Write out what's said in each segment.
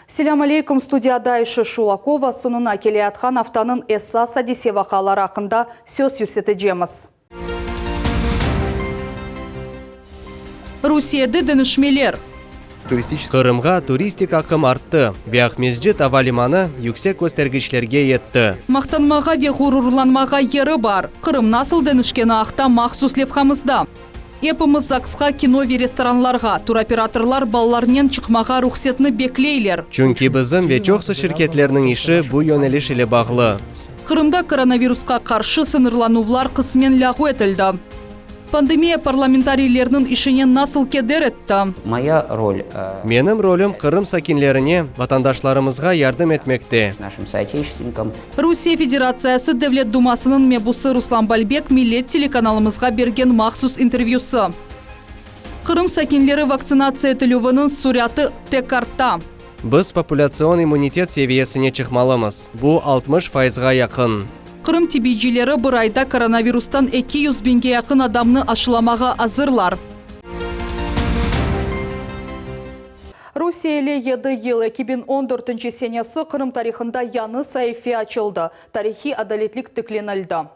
Селям алейкум, студияда Айша Шулакова, сонуна келе атқан автанын Эссас Одиссева қалары ақында сөз жүрсетежеміз. Русияда дінішмелер. Қырымға туристик ақым артты. Бияқмезжет авалиманы yüksek көстергішлерге етті. Мақтанмаға ве ғурурланмаға ері бар. Қырым насыл дінішкені ақта мақсус левхамызда. Епіміз ЗАГСқа, кино ве ресторанларға, туроператорлар балаларнен чықмаға рұқсетні беклейлер. Чүнки бізім ве чоқсы шіркетлерінің іші бұ йөнеліш еле бағлы. Қырымда коронавирусқа қаршы сынырланувлар қысмен лағу етілді. Пандемия парламентарийлерінің ішінен насыл кедер етті. Моя роль Менің ролім Қырым сакинлеріне, ватандашларымызға ярдым етмекте. нашим соотечественникам. Русия Федерациясы Девлет Думасының мебусы Руслан Бальбек Милет телеканалымызға берген мақсус интервьюсы. Қырым сакинлері вакцинация етілуінің суряты текарта. Біз популяцион иммунитет севиесіне чықмалымыз. Бұ 60%-ға яқын. Қырым тибиджилері бір айда коронавирустан 200 бинге яқын адамны ашыламаға азырлар. Русия еле еді ел 2014 сенесі Қырым тарихында яны сайфи açıldı. Тарихи адалетлік тікленілді.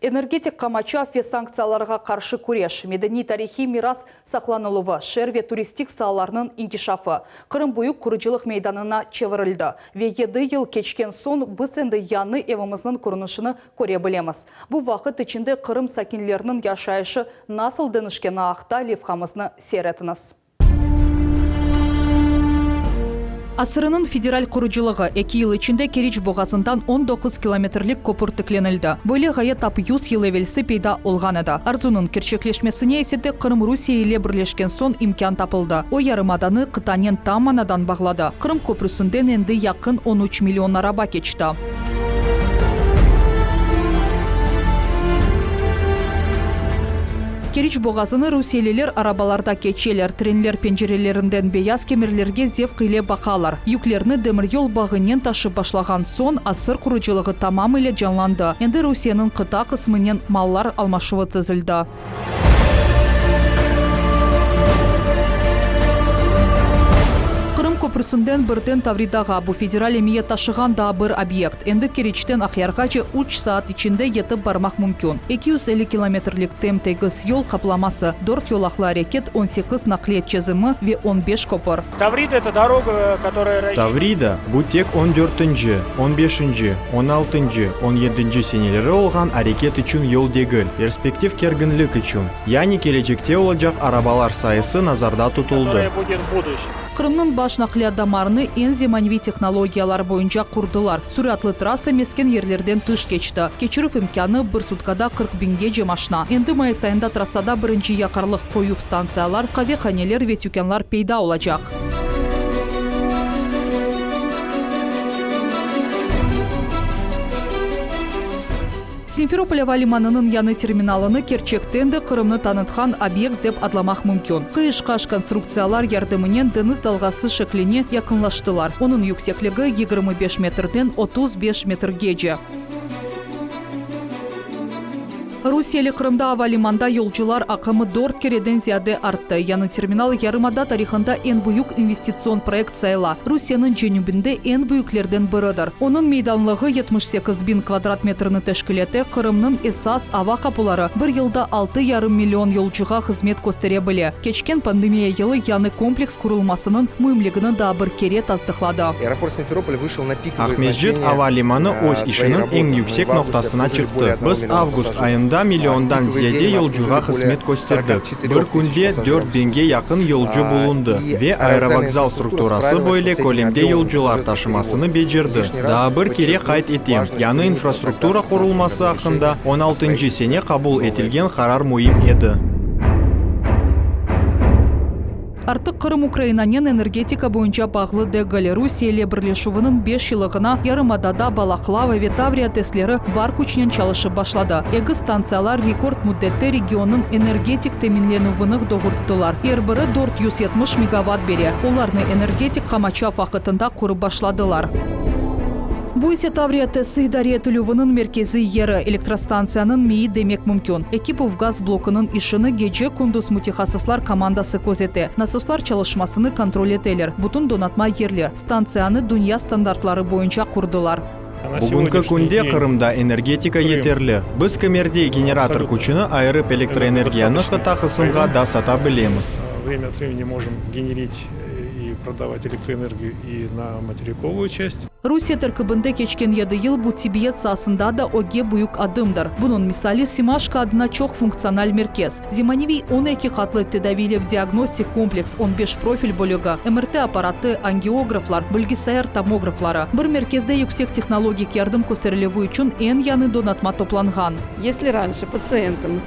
Энергетик қамача ве санкцияларға қаршы күреш, медени тарихи мирас сақланылуы, шер ве туристик салаларының инкишафы. Қырым бұйық күріжілік мейданына чевірілді. Ве еді ел кечкен сон біз енді яны евіміздің көрінішіні көре білеміз. Бұл вақыт ішінде Қырым сакинлерінің яшайышы насыл дінішкені ақта левхамызны серетіңіз. Асырының федераль құрыжылығы 2 ел ішінде Керич боғазындан 19 километрлік көпір тікленілді. Бөлі ғайы тап 100 ел евелісі пейда олған еді. Арзуның керчеклешмесіне есеті Қырым Русия еле бірлешкен сон имкан тапылды. О ярымаданы Қытанен таманадан бағлады. Қырым көпірісінден енді яқын 13 миллион араба кечті. Керич боғазыны русиялелер арабаларда кечелер, тренлер пенжерелерінден бейаз кемерлерге зев қиле бақалар. Юклерні демір ел бағынен ташы башлаған сон асыр құрыжылығы тамам еле жанланды. Енді Русияның қыта қысмынен маллар алмашывы тізілді. Қырым көпірсінден бірден Тавридаға бұ федерал емие ташыған да бір объект. Енді Керичтен Ақярғачы 3 саат ішінде етіп бармақ мүмкін. 250 километрлік темтегіз ел қапламасы, 4 yolақлы әрекет, 18 нақлиет чезімі ве 15 көпір. Таврида – это дорога, которая... Таврида bu тек 14-нче, 15-нче, 16-нче, 17-нче сенелері олған әрекет үшін ел дегіл, перспектив кергінлік үшін. Яғни келечекте олacak арабалар сайысы назарда тұтылды. Қырымның баш нақлият дамарыны ең заманауи технологиялар бойынша құрдылар. Сүратлы трасса мескен ерлерден тыш кечті. Кечіріп имканы бір суткада 40 бинге жемашна. Енді май сайында трассада бірінші яқарлық қою станциялар, қаве-ханелер ве тюкенлар пейда олacak. Симферополь авалиманының яны терминалыны Керчектенді Қырымны танытқан объект деп адламақ мүмкін. Қиышқаш конструкциялар ярдымынен дeniz далғасы шеклене яқынлаштылар. Оның yüksеклігі 25 метрден 35 метрге же. Русиялы Қырымда авалиманда yolcular ақымы 4 кереден зияде артты. Яны терминал ярымада тарихында ең бұйық инвестицион проект сайла. Русияның женюбінде ең бұйықлерден бірідір. Оның мейданлығы 78 bin квадрат метріні тәшкілеті Қырымның Эссас ава қапулары бір елда 6,5 миллион yolcuға қызмет көстере біле. Кечкен пандемия елы яны комплекс құрылмасының мүмлігіні да бір кере таздықлады. Ақмезжет авалиманы ось ішінің ең yüksek ноқтасына чықты. Біз август айында миллиондан зияде yolcuға қызмет көстердік. Бір күнде 4 бинге яқын yolcu bulundu ve аэровокзал структурасы бойле көлемде yolcular taşımasını бежерді. Daha bir kere қайт етем. Яны инфраструктура құрылмасы ақында 16-нче сене қабул етілген қарар мұйым еді. Артық Қырым Украинанен энергетика бойынша бағлы дегілі. Русияле бірлешуінің 5 жылығына ярымадада Балақлава ве Таврия теслері бар күчінен çalışып башлады. Егі станциялар рекорд мүддетті регионның энергетик теминленуінің доғырттылар. Ербірі 470 мегаватт бере. Оларны энергетик қамача вақытында құрып башладылар. Бу ise Таврияты Сыйдария төлөвінің меркези ері электростанцияның мейі демек мүмкін. Экипов газ блокының ішіні геже күндіз мутихасыслар командасы көзеті. Насослар çalışmasını kontrol етелер. Бұтын донатма ерлі. Станцияны дүния стандартлары бойынша құрдылар. Бүгінгі күнде Қырымда энергетика етерлі. Біз кемерде генератор күшіні айырып электроэнергияны қыта қысымға да сата білеміз. Время от времени можем генерить и продавать электроэнергию и на материковую часть. Русия тіркібінде кечкен еді ел бұл тибиет сасында да оге бұйық адымдар. Бұның мисали Симашка адына чоқ функциональ меркез. Зиманевей 12 қатлы тедавилев диагностик комплекс 15 профиль бөлігі, МРТ аппараты, ангиографлар, білгісайар томографлары. Бір мерkezде yüksek технологик ярдым көстерілеві үшін ен яны донатма топланған. Если раньше пациентам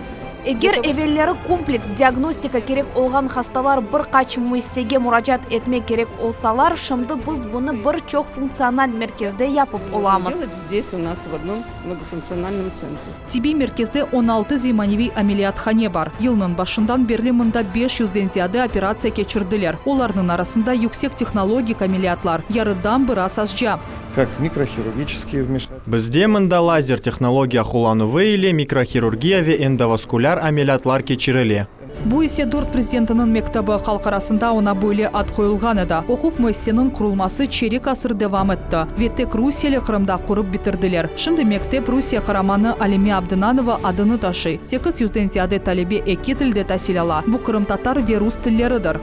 Егер эвеллері комплекс диагностика керек олған хасталар бір қач мүйсеге мұражат етме керек олсалар, шымды біз бұны бір чоқ функциональ мерkezде япып оламыз. здесь у нас в одном многофункциональном центре. Тиби мерkezде 16 зиманевей амелиатхане бар. Елның башындан берлі мұнда 500-ден зияды операция кечірділер. Оларның арасында yüksek технологик амелиатлар. Ярыдан бір асасжа. Как микрохирургические вмешательства. Бізде мұнда лазер технология қолануы или микрохирургия ве эндоваскуляр амелиатлар кечірілі. Бу ise Дорт президентінің мектабы қалқарасында она бөлі ат қойылған еді. Оқуф мөссенің құрылмасы черек асыр девам етті. Веттек Русиялы Қырымда құрып бітірділер. Шымды мектеп Русия қараманы Алиме Абдынанова адыны ташы. 800-ден зияды талебе эки тілде тәсилала. Бу Қырым татар ве рус тіллерідір.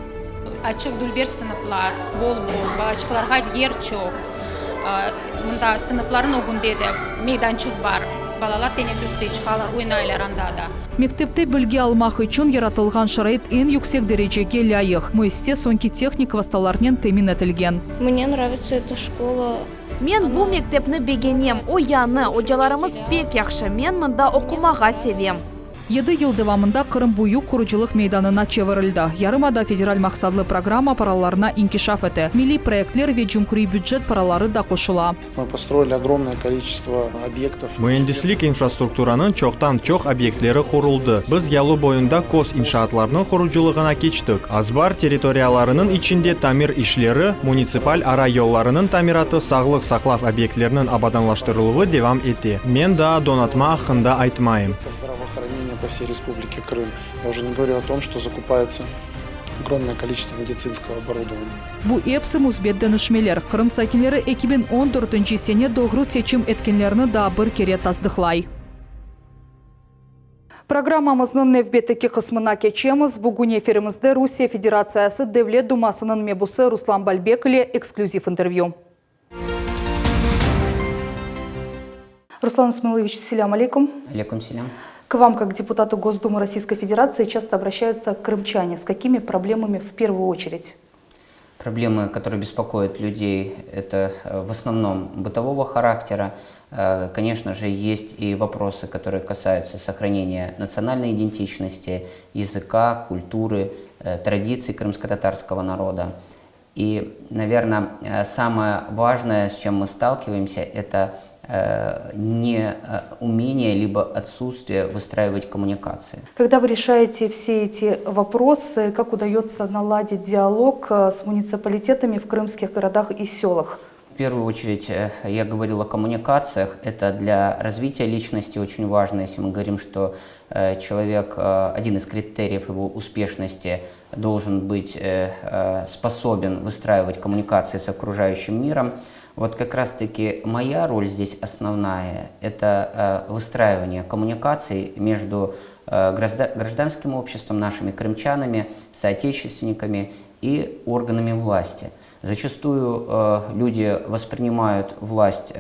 Açık dülber sınıflar, bol-bol, balaçıqlarga yer çok. Mında sınıfların oğunda da meydançıq var. Balalar tenep üstü çıqalar, oynaylar anda da. Мектепте білге алмақ үшін яратылған шарайт ең yüksek дәрежеге лайық. Мөссе сонки техник васталарнен темин етілген. Мне нравится эта школа. Мен бұл мектепні бегенем, о яны, ожаларымыз бек яқшы, мен мұнда оқымаға севем. 7 ел девамында Қырым буyu құружилық мейданына чевірілді. Ярымада федераль мақсадлы программа параларына инкишаф еті. Милли проектлер ве жүмкүри бюджет паралары да қошыла. Мы построили огромное количество объектов. Mühendislik инфраструктураның чоқтан-чоқ объектлері құрылды. Біз ялу бойында кос иншаатларының құружилығына кечтік. Азбар территорияларының içinde тамир ишлері, муниципаль ара yollarının тамираты сағлық сақлав объектлерінің абаданлаштырылығы девам еті. Мен да донатма ақында айтмайым. По всей республике Крым. Я уже не говорю о том, что закупается огромное количество медицинского оборудования. Бу эпсы музбет нышмелер. Қырым сакинлері 2014 сене doğru seçim etkенлеріні да бір кере таздықлай. Программамыздың невбеттікі қысмына кечеміз. Бүгін эфирімізді Русия Федерациясы Девлет Думасының мебусы Руслан Бальбекілі эксклюзив интервью. Руслан Исмаилович, селям алейкум. Алейкум селям. К вам, как депутату Госдумы Российской Федерации, часто обращаются крымчане. С какими проблемами в первую очередь? Проблемы, которые беспокоят людей, это в основном бытового характера. Конечно же, есть и вопросы, которые касаются сохранения национальной идентичности, языка, культуры, традиций крымско-татарского народа. И, наверное, самое важное, с чем мы сталкиваемся, это неумение либо отсутствие выстраивать коммуникации. Когда вы решаете все эти вопросы, как удается наладить диалог с муниципалитетами в крымских городах и селах? В первую очередь, я говорил о коммуникациях. Это для развития личности очень важно. Если мы говорим, что человек, один из критериев его успешности, должен быть способен выстраивать коммуникации с окружающим миром. Вот как раз-таки моя роль здесь основная – это выстраивание коммуникаций между гражданским обществом, нашими крымчанами, соотечественниками и органами власти. Зачастую люди воспринимают власть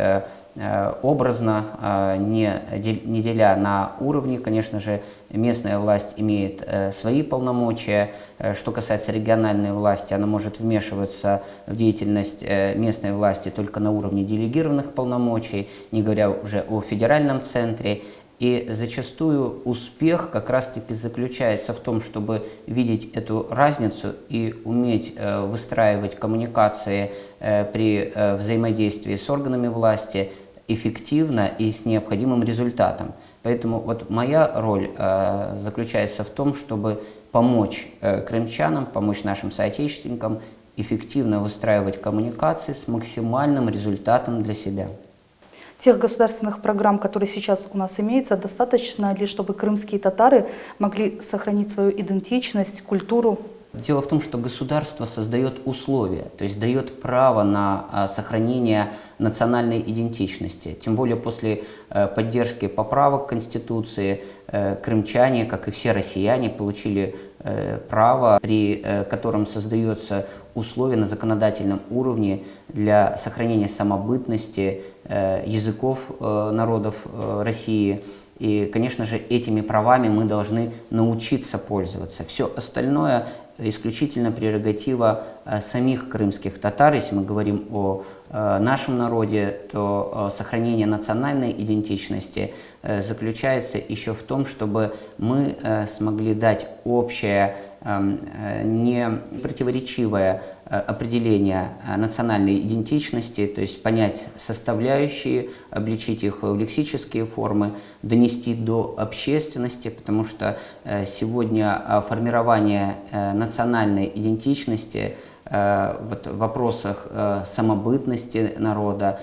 образно, не деля на уровни. Конечно же, местная власть имеет свои полномочия. Что касается региональной власти, она может вмешиваться в деятельность местной власти только на уровне делегированных полномочий, не говоря уже о федеральном центре. И зачастую успех как раз-таки заключается в том, чтобы видеть эту разницу и уметь выстраивать коммуникации при взаимодействии с органами власти эффективно и с необходимым результатом. Поэтому вот моя роль заключается в том, чтобы помочь крымчанам, помочь нашим соотечественникам эффективно выстраивать коммуникации с максимальным результатом для себя. Тех государственных программ, которые сейчас у нас имеются, достаточно ли, чтобы крымские татары могли сохранить свою идентичность, культуру? Дело в том, что государство создает условия, то есть дает право на сохранение национальной идентичности. Тем более после поддержки поправок Конституции крымчане, как и все россияне, получили право, при котором создаются условия на законодательном уровне для сохранения самобытности языков народов России. И, конечно же, этими правами мы должны научиться пользоваться. Все остальное исключительно прерогатива самих крымских татар. Если мы говорим о нашем народе, то сохранение национальной идентичности заключается еще в том, чтобы мы смогли дать общее, не противоречивое определение национальной идентичности, то есть понять составляющие, обличить их в лексические формы, донести до общественности, потому что сегодня формирование национальной идентичности в вопросах самобытности народа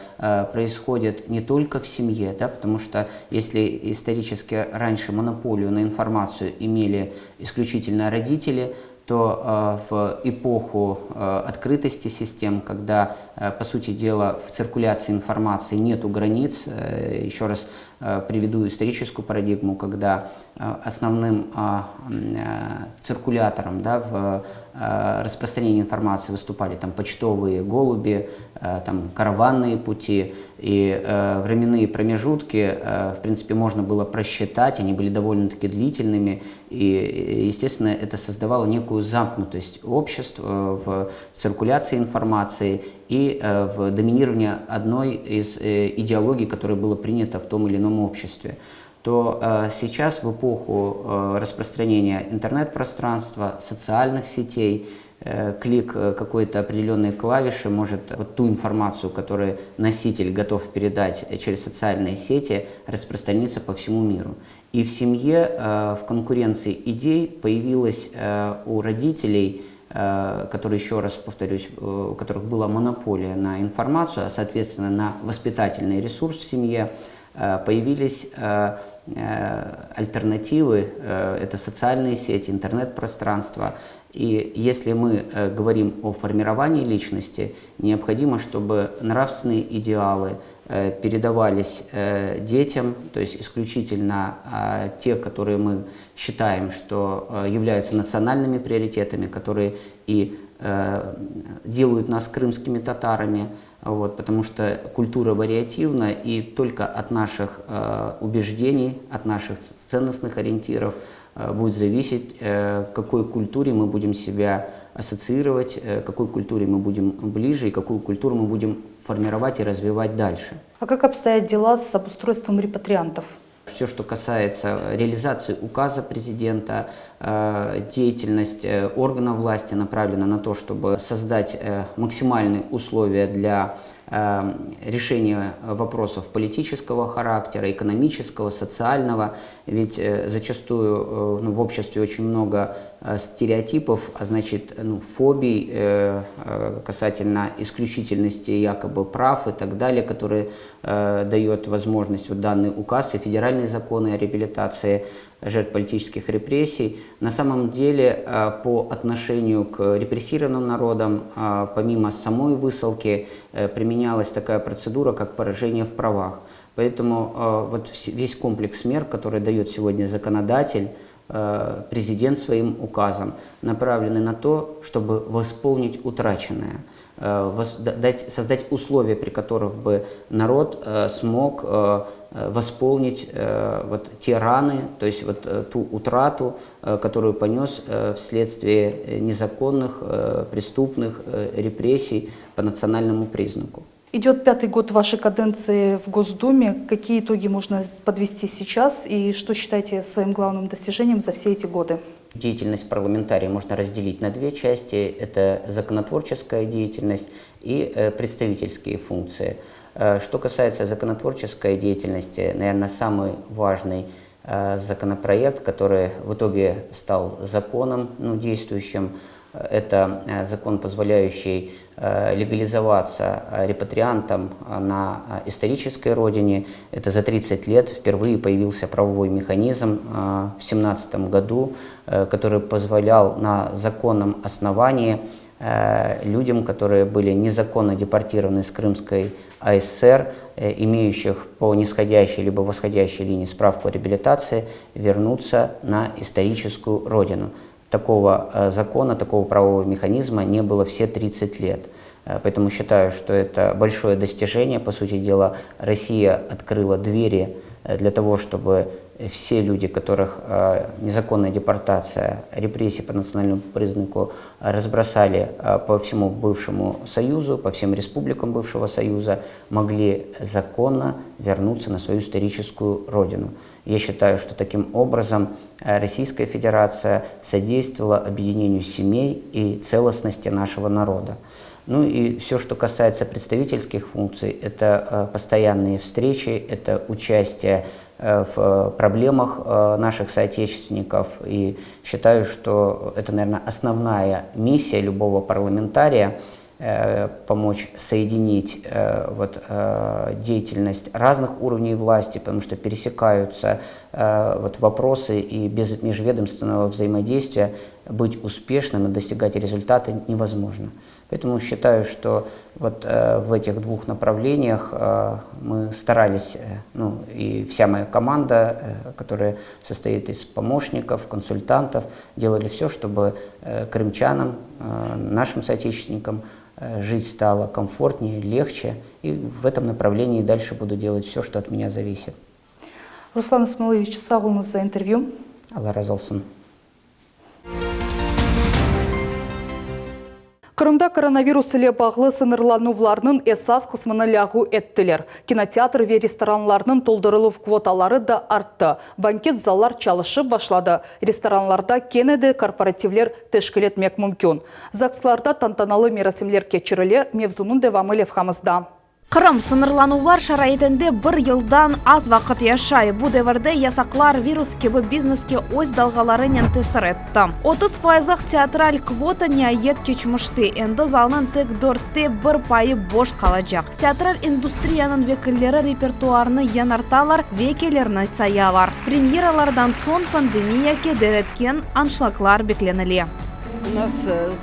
происходит не только в семье, да, потому что если исторически раньше монополию на информацию имели исключительно родители, то в эпоху открытости систем, когда, по сути дела, в циркуляции информации нету границ, еще раз приведу историческую парадигму, когда основным циркулятором, да, в распространении информации выступали там почтовые голуби, там караванные пути, и временные промежутки, в принципе, можно было просчитать, они были довольно-таки длительными, и, естественно, это создавало некую замкнутость обществ в циркуляции информации и в доминировании одной из идеологий, которая была принята в том или ином обществе. То сейчас в эпоху распространения интернет-пространства, социальных сетей, клик какой-то определенной клавиши может вот ту информацию, которую носитель готов передать через социальные сети, распространиться по всему миру. И в семье в конкуренции идей появилась у родителей, которые, еще раз повторюсь, у которых была монополия на информацию, а соответственно на воспитательный ресурс в семье, появились альтернативы, это социальные сети, интернет-пространство. И если мы говорим о формировании личности, необходимо, чтобы нравственные идеалы передавались детям, то есть исключительно те, которые мы считаем, что являются национальными приоритетами, которые и делают нас крымскими татарами, вот, потому что культура вариативна, и только от наших убеждений, от наших ценностных ориентиров будет зависеть, к какой культуре мы будем себя ассоциировать, к какой культуре мы будем ближе и какую культуру мы будем формировать и развивать дальше. А как обстоят дела с обустройством репатриантов? Все, что касается реализации указа президента, деятельность органов власти направлена на то, чтобы создать максимальные условия для решения вопросов политического характера, экономического, социального. Ведь зачастую в обществе очень много стереотипов, а значит фобий касательно исключительности якобы прав и так далее, которые дает возможность вот данный указ и федеральные законы о реабилитации жертв политических репрессий. На самом деле по отношению к репрессированным народам, помимо самой высылки, применялась такая процедура, как поражение в правах. Поэтому вот весь комплекс мер, который дает сегодня законодатель, президент своим указом, направлены на то, чтобы восполнить утраченное, создать условия, при которых бы народ смог восполнить вот те раны, то есть вот ту утрату, которую понес вследствие незаконных, преступных репрессий по национальному признаку. Идет 5-й год вашей каденции в Госдуме. Какие итоги можно подвести сейчас и что считаете своим главным достижением за все эти годы? Деятельность парламентария можно разделить на две части. Это законотворческая деятельность и представительские функции. Что касается законотворческой деятельности, наверное, самый важный законопроект, который в итоге стал законом действующим, Это закон, позволяющий легализоваться репатриантам на исторической родине. Это за 30 лет впервые появился правовой механизм в 2017 году, который позволял на законном основании людям, которые были незаконно депортированы с Крымской АСР, имеющих по нисходящей либо восходящей линии справку о реабилитации, вернуться на историческую родину. Такого закона, такого правового механизма не было все 30 лет. Поэтому считаю, что это большое достижение. По сути дела, Россия открыла двери для того, чтобы все люди, которых незаконная депортация, репрессии по национальному признаку разбросали по всему бывшему Союзу, по всем республикам бывшего Союза, могли законно вернуться на свою историческую родину. Я считаю, что таким образом Российская Федерация содействовала объединению семей и целостности нашего народа. Ну и все, что касается представительских функций, это постоянные встречи, это участие в проблемах наших соотечественников. И считаю, что это, наверное, основная миссия любого парламентария – помочь соединить деятельность разных уровней власти, потому что пересекаются вопросы, и без межведомственного взаимодействия быть успешным и достигать результата невозможно. Поэтому считаю, что в этих двух направлениях мы старались, и вся моя команда, которая состоит из помощников, консультантов, делали все, чтобы крымчанам, нашим соотечественникам, жить стало комфортнее, легче. И в этом направлении дальше буду делать все, что от меня зависит. Руслан Исмаилович, сау болыңыз за интервью. Алла разы болсын. Қырымда коронавирус ile bağlı sınırlanуларның esas kısmını лягу еттілер. Кинотеатр ve ресторанларның толдырылып квоталары да артты. Банкет заллар çalışып башлады. Ресторанларда кенеде корпоративлер тешкил етмек мүмкін. ЗАГСларда тантаналы мерасимлер кечірілі, мевзунун девамы левхамызда. Қырым сынырланулар шарайтында бір елдан аз вақыт яшай. Бұл дәвірде ясақлар вирус кебі бизнеске өз далғалары нентесір етті. 30% театраль квота ниайет кечмішті. Енді залының тек 4-те 1% бош қалacak. Театраль индустрияның векілері репертуарны янарталар, векелеріні саялар. Премьералардан сон пандемия кедереткен аншлаклар бекленілі.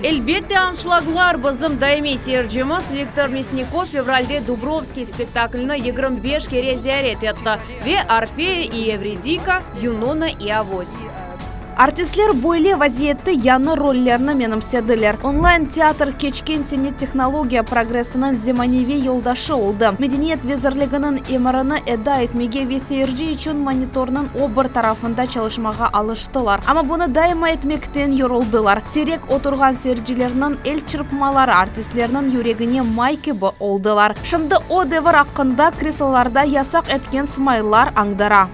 Әлбетте аншлаглар бізім даими серджіміз Виктор Мясников февральде Дубровский спектакльны 25 кере зиярет етті. Ве Орфея и Евредика, Юнона и Авось. Артистлер бойле вазиетті яны роллерні менімседілер. Онлайн-театр кечкен сене технология прогрессінің земаневе yoldaşı oldu. Медениет везірлігінің еміріні эда етмеге весейірджі үшін мониторның обыр тарафында çalışmaға алыштылар. Ама бұны дайма етмектен yoruldılar. Серек отырған серджілерінің ел чырпмалары артистлерінің юрегіне майкебі олдылар. Шымды о девір ақында креслаларда ясақ еткен смайлар аңдара.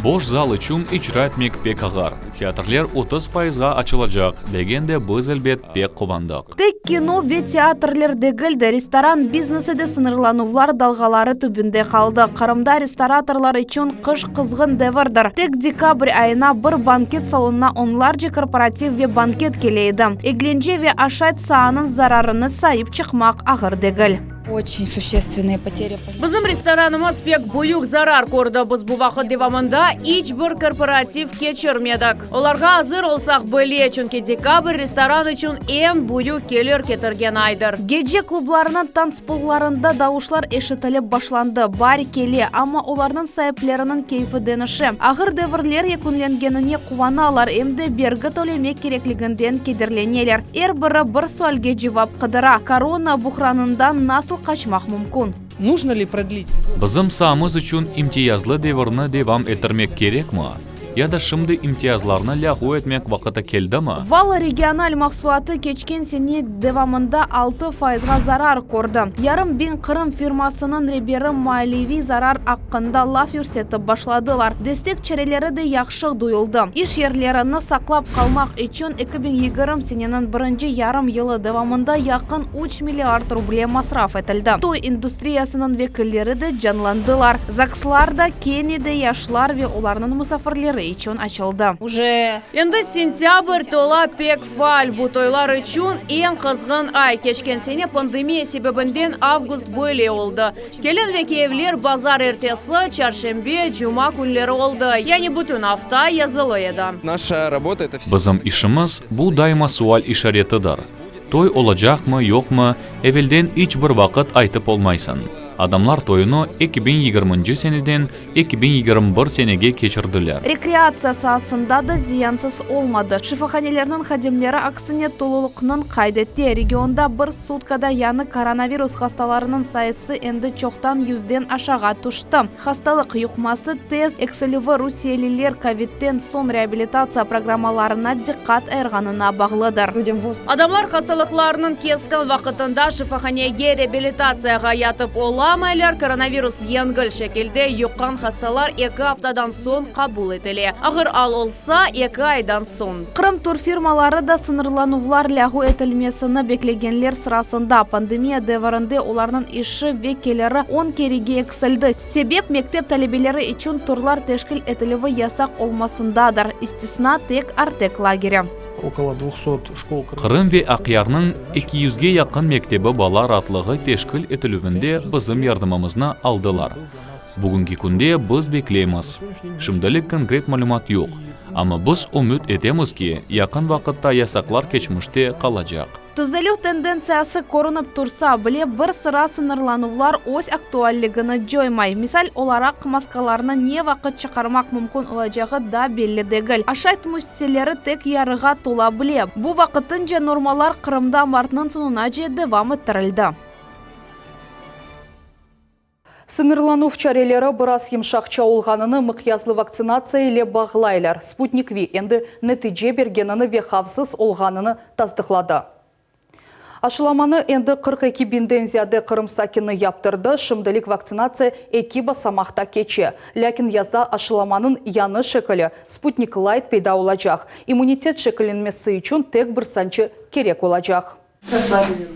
Бош зал үшін ичра етмек пек ағар. Театрлер 30%-ға açılacak. Дегенде біз әлбет пек қубандық. Тек кино ве театрлер дегілді ресторан бизнесі де сынырланувлар далғалары түбінде қалды. Қырымда рестораторлар үшін қыш қызғын дәвірдір. Тек декабрь айына бір банкет салонына онларжы корпоратив ве банкет келейді. Egленже ве ашайт саанын зарарыны сайып чықмақ ағыр дегіл. Очень существенные потери. Bizim restoranımız pek büyük zarar gördü. Biz bu vakit devamında hiç bir korporativ geçirmedik. Olarga hazır olsak böyle, çünkü dekabr restoran için en büyük gelir getirgen aydır. Gece klublarının tanцполlarında davuşlar eşitilip başlandı. Bari keli, ama onların sahiplerinin keyfi denişi. Ağır devirler yakınlengenine kuvanalar, hem de bergi tolemek gerekliginden kedirleneler. Biri bir sualge cevap kıdıra. Korona buhranından nasıl kaçmak mümkün? Нужно ли продлить? Bizim sağımız için imtiyazlı devirni devam ettirmek gerek mi? Ya da şimdi imtiyazlarını lahu etmek vakıta keldi mi? Val regional mahsulatı keçken sene devamında 6%-ga zarar ko'rdi. Yarım bin Kırım firmasının reberi maliyevi zarar hakkında laf yürsetip başladılar. Destek çareleri de yaxşı duyuldu. İş yerlerini saklap kalmak için 2020 senenin birinci yarım yılı devamında yakın 3 milyard ruble masraf etildi. Toy industriyasının vekilleri de canlandılar. ЗАГСларда Kenne'de yaşlar ve onların misafirleri талаплары ичон ачылды. Енді сентябрь тола пек фаль. Бу тойлар үчүн ең қызғын ай. Кечкен сене пандемия себебінден август бөле олды. Келін ве киевлер базар ертесі чаршембе жума күнлері олды. Яни бүтін авта язылы еді. Наша работа это все. Бызым ишimiz bu daima sual işaretidir. Toy olacakmı, yokmu, evvelden hiç bir vakit aytıp olmaysın. Adamlar toyunu 2020 seneden 2021 senege keçirdiler. Rekreация сасында да зиянсыз olmadı. Шифаханелерінің хадимлері аксыне толулықның қайдетте. Регионда бір суткада яны коронавирус хасталарының сайысы енді чоқтан 100-ден ашаға түшті. Хасталық юқмасы тез экселювы Русиялилер ковидтен сон реабилитация программаларына диққат айырғанына бағлыдыр. Адамлар хасталықларының кескен вақытында шифаханеге реабилитацияға ятып оламайлар, коронавирус еңгіл шекелде юққан хасталар 2 аптадан сон қабул етіле. Ағыр ал олса 2 айдан сон. Қырым турфирмалары да сынырланувлар лягу етілмесіні беклегенлер сырасында. Пандемия деварынды оларның іші векелері 10 кереге эксілді. Себеп мектеп талебелері için турлар тешкіл етілігі ясақ олмасындаdır. Истисна тек Артек лагері. Около 200 школ. Қырым ве Ақиярның 200-ге якын мектебі бала ратлығы тешкіл етілігінде бізім ярдымымызны алдылар. Бүгінгі күнде біз беклейміз. Шымдылық конкрет малюмат yok. Ama biz umut etemiz ki yakın vaqtda yasaqlar keçmişte qalacaq. Түзелу тенденциясы көрініп тұрса, біле бір sıra сынырланувлар өз актуаллігіні жоймай. Мисал, оларақ маскаларына не вақыт чықармақ мүмкін олачағы да белі дегіл. Ашайт мүстелері тек ярыға тола біле. Бұл вақытынша нормалар Қырымда мартының сонuna девам еттірілді. Сыңырланув чарелері біраз емшақча олғаныны мұқязлы вакцинация еле бағылайлар. Спутник Ви енді нәтиже бергеніні ве хавсыз олғаныны таздықлады. Ашыламаны енді 42 бинден зияде Қырым сакины яптырды, шымдылық вакцинация экиба самақта кече. Ләкін язда ашыламанын яны шекілі Спутник Лайт пейда олажақ. Иммунитет шекіленмесі үшін тек бір санчы керек олажақ.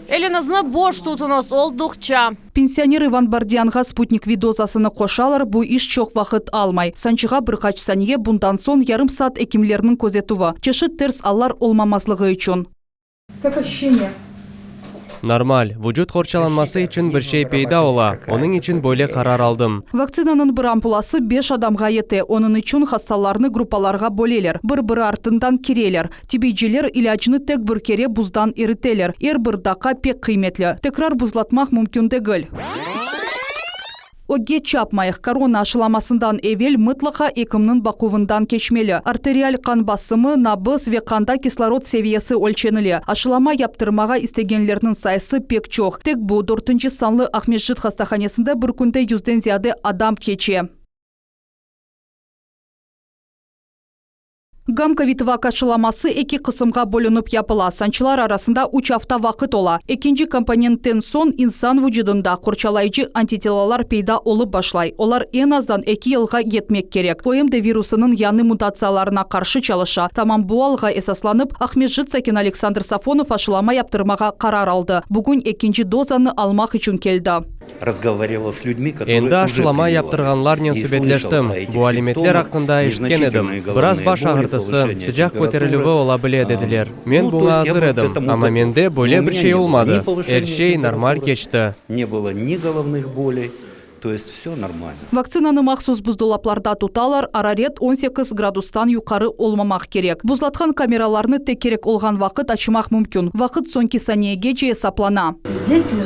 Елінізні бош тұтыныз олдықча. Пенсионер Иван Бардианға Спутник Ви дозасыны қошалар, бұл иш чоқ вақыт алмай. Санчыға бір қач сәние бұндан сон ярым саат экимлерінің көзетуі. Чешы терс аллар олмамазлығы үшін. Как ощущение? Нормаль. Вücut хорчаланмасы için bir şey peyda ola. Onun için böyle karar aldım. Vaksinanın bir ampulасы 5 адамға ете. Onun için hastalarini gruppalarga bölelер. Bir артындан керелер. Tibiciler ilacını tek bir kere buzdan eriteler. Bir dakika pek kıymetli. Tekrar buzlatmak mümkün değil. Оге чапмайық корона ашыламасындан evvel мұтлыға екімнің бақуындан кешмелі. Артериаль қан басымы, набыз ве қанда кислород севiyesi өлченілі. Ашылама яптырмаға істегенлерінің сайысы пек чоқ. Тек бұл 4-ші санлы Ахмеджит хастаханесінде бір күнде 100-ден зияде адам кече. Гам-ковид-вак ашыламасы 2 қысымға бөлініп япыла. Санчылар арасында 3 hafta вақыт ола. Екінші компоненттен сон инсан вүжудында құрчалайчы антителалар пейда олып башлай. Олар en azdan 2 yılға етмек керек. ОМД вирусының яны мутацияларына қаршы чалыша. Тамам bu алға esaslanып, Ахмеджит Сакен Александр Сафонов ашылама яптырмаға қарар алды. Бүгін 2-ші дозаны алмақ үшін келді. Енді ашылама яптырғанларнен сөбетлештім. Bu alimetler hakkında işitken edim. Biraz baş ağrıtısı, sıcak көтерілуі ola bile dediler. Men buna hazır edim. Ama mende böyle bir şey olmadı. Her şey normal geçti. То есть все нормально. Вакцинаны махсус буздолапларда туталар, арарет 18 градустан юқары олмамақ керек. Бузлатқан камераларны тек керек олған вақыт açmak мүмкін. Вақыт сонки саниеге же саплана.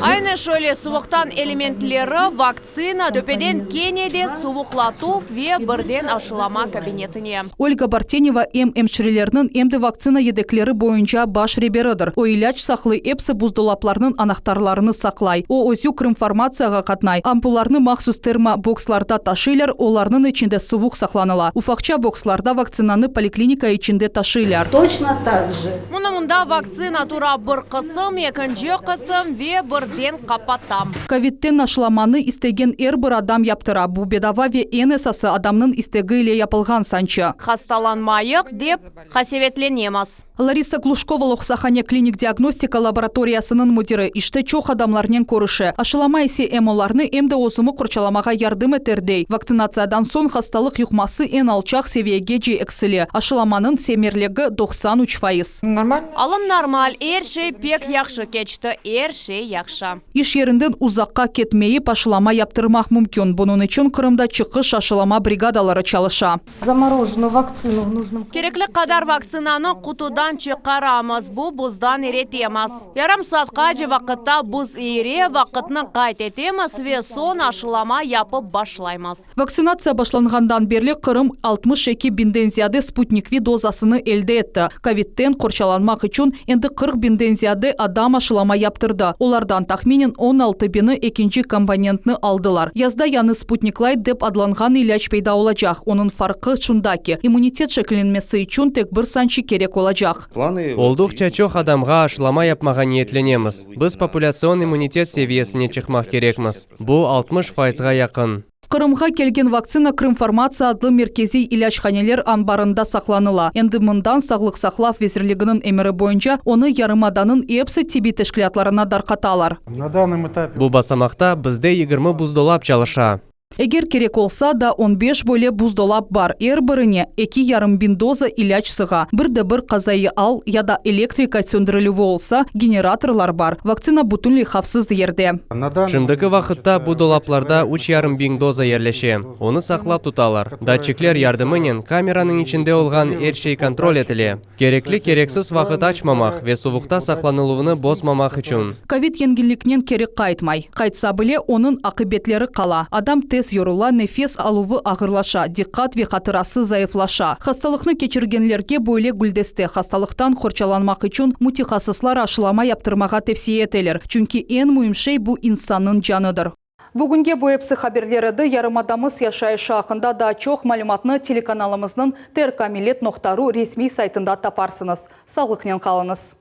Айны шөле суықтан элементлері вакцина дөпеден кенеде суықлатув ве бірден ашылама кабинетіне. Ольга Бартенева эмшірелерінің эмді вакцина едеклері бойынша баш реберыдыр. О ilaç сақлы эпсі буздолапларының анақтарларыны сақлай. О өзю информацияға қатнай. Ампуларны махсус термобоксларда ташилер, оларның içinde суық сақланыла. Уфақча боксларда вакцинаны поликлиника içinde ташилер. Точно так же. Мұнымында вакцина тура бір қысым, екінші қысым ве бірден қапаттам. Ковидтен ашыламаны істеген бір адам яптыра. Бұл бедава ве en esası адамның істегі ile yapılған санчы. Хасталанмайық деп хасеветленеміз. Лариса Глушкова Лохсахане клиник диагностика лабораториясының мудирі ішті чоқ адамларнен көріші. Ашылама есе эмоларны эмді озымы кырымы құрчаламаға ярдым етердей. Вакцинациядан сон хасталық юқмасы ен алчақ севиеге же экселе. Ашыламанын семерлігі 93%. Нормально? Алым нормаль. Эршей пек яқшы кечті. Эршей яқша. Иш ерінден ұзаққа кетмейіп ашылама яптырмақ мүмкін. Бұның үшін Қырымда чықыш ашылама бригадалары чалыша. Замороженную вакцину в нужном... Кереклі қадар вакцинаны құтудан чықарамыз. Бұл бұздан еретеміз. Ярым сатқа же вақытта бұз ере вақытны қайт етеміз ве сон ашылама япып башлаймыз. Вакцинация башланғандан берлі Қырым 62 бинден зияды спутник Ви дозасыны елді етті. Ковидтен қорчаланмақ үшін енді 40 бинден зияды адам ашылама яптырды. Олардан тахменен 16 бini екінші компонентны алдылар. Язда яны спутниклай деп адланған иляч пейда олачақ. Оның фарқы чундаки. Иммунитет шекленмесі үшін тек бір санчы керек олачақ. Олдуқ чачоқ адамға ашылама япмаға ниетленеміз. Біз популяцион иммунитет севиесіне чықмақ керекміз. Бұл 60%-ға яқын. Қырымға келген вакцина Крымфармация адлы меркези илячханелер амбарында сақланыла. Енді мұндан сағлық сақлав везірлігінің әмірі бойынша оны ярымаданын епсі тиби тешкілятларына дарқаталар. Бұл басамақта бізде 20 бұздолап чалыша. Егер керек олса да 15 бөле буздолап бар. Ер біріне 2,5 бин доза иляч сыға. Бірді-бір қазайы ал, яда электрика сөндірілуі олса, генераторлар бар. Вакцина бүтінлей хавсыз ерде. Шымдығы вақытта бұл долапларда 3,5 бин доза ерлеше. Оны сақлап тұталар. Датчиклер ярдымынен камераның ішінде олған ершей контроль етіле. Керекли керексіз вақыт ачмамақ ве суvuqta сақланылуыны бозмамақ үшін. Ковид енгенлікнен керек қайтмай. Қайтса біле, оның ақыбетлері қала. Адам тез yoruла, нефес алуы ағырлаша, диққат ве қатырасы зайыфлаша. Хасталықны кечіргенлерге бөйле гүлдесте. Хасталықтан қорчаланмақ үшін мутихасыслар ашылама яптырмаға тепсие етелер. Чүнки ен мұйымшей бұл инсанның жаныдыр. Бүгінге бұйепсі хаберлерді ярымадамыз яшайшы ақында да чоқ малюматны телеканалымыздың terkamillet.ru ресми сайтында тапарсыныз. Сағлықнен қалыңыз.